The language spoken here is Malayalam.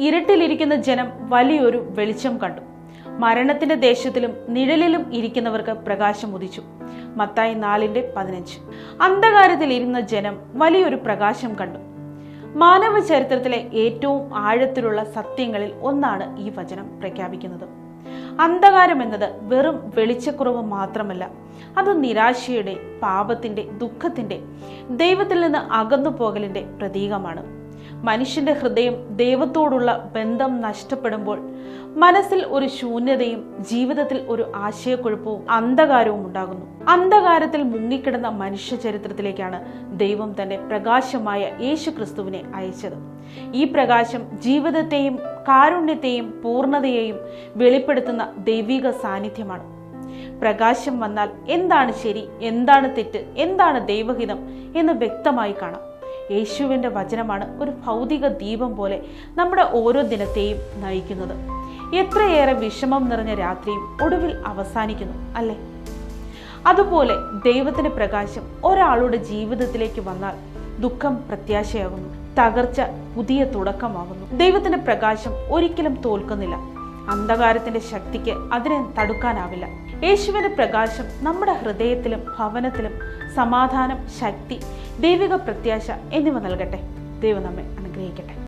ഇരുട്ടിലിരിക്കുന്ന ജനം വലിയൊരു വെളിച്ചം കണ്ടു. മരണത്തിന്റെ ദേശത്തിലും നിഴലിലും ഇരിക്കുന്നവർക്ക് പ്രകാശം ഉദിച്ചു. മത്തായി 4:15. അന്ധകാരത്തിൽ ഇരുന്ന ജനം വലിയൊരു പ്രകാശം കണ്ടു. മാനവ ചരിത്രത്തിലെ ഏറ്റവും ആഴത്തിലുള്ള സത്യങ്ങളിൽ ഒന്നാണ് ഈ വചനം പ്രഖ്യാപിക്കുന്നത്. അന്ധകാരം എന്നത് വെറും വെളിച്ചക്കുറവ് മാത്രമല്ല, അത് നിരാശയുടെ, പാപത്തിന്റെ, ദുഃഖത്തിന്റെ, ദൈവത്തിൽ നിന്ന് അകന്നു പോകലിന്റെ പ്രതീകമാണ്. മനുഷ്യന്റെ ഹൃദയം ദൈവത്തോടുള്ള ബന്ധം നഷ്ടപ്പെടുമ്പോൾ മനസ്സിൽ ഒരു ശൂന്യതയും ജീവിതത്തിൽ ഒരു ആശയക്കുഴപ്പവും അന്ധകാരവും ഉണ്ടാകുന്നു. അന്ധകാരത്തിൽ മുങ്ങിക്കിടന്ന മനുഷ്യ ചരിത്രത്തിലേക്കാണ് ദൈവം തന്റെ പ്രകാശമായ യേശു ക്രിസ്തുവിനെ അയച്ചത്. ഈ പ്രകാശം ജീവിതത്തെയും കാരുണ്യത്തെയും പൂർണ്ണതയെയും വെളിപ്പെടുത്തുന്ന ദൈവിക സാന്നിധ്യമാണ്. പ്രകാശം വന്നാൽ എന്താണ് ശരി, എന്താണ് തെറ്റ്, എന്താണ് ദൈവഹിതം എന്ന് വ്യക്തമായി കാണാം. യേശുവിൻ്റെ വചനമാണ് ഒരു ഭൗതിക ദീപം പോലെ നമ്മുടെ ഓരോ ദിനത്തെയും നയിക്കുന്നത്. എത്രയേറെ വിഷമം നിറഞ്ഞ രാത്രിയും ഒടുവിൽ അവസാനിക്കുന്നു, അല്ലേ? അതുപോലെ ദൈവത്തിന്റെ പ്രകാശം ഒരാളുടെ ജീവിതത്തിലേക്ക് വന്നാൽ ദുഃഖം പ്രത്യാശയാകുന്നു, തകർച്ച പുതിയ തുടക്കമാകുന്നു. ദൈവത്തിന്റെ പ്രകാശം ഒരിക്കലും തോൽക്കുന്നില്ല. അന്ധകാരത്തിന്റെ ശക്തിക്ക് അതിനെ തടുക്കാനാവില്ല. യേശുവിന്റെ പ്രകാശം നമ്മുടെ ഹൃദയത്തിലും ഭവനത്തിലും സമാധാനം, ശക്തി, ദൈവിക പ്രത്യാശ എന്നിവ നൽകട്ടെ. ദൈവം നമ്മെ അനുഗ്രഹിക്കട്ടെ.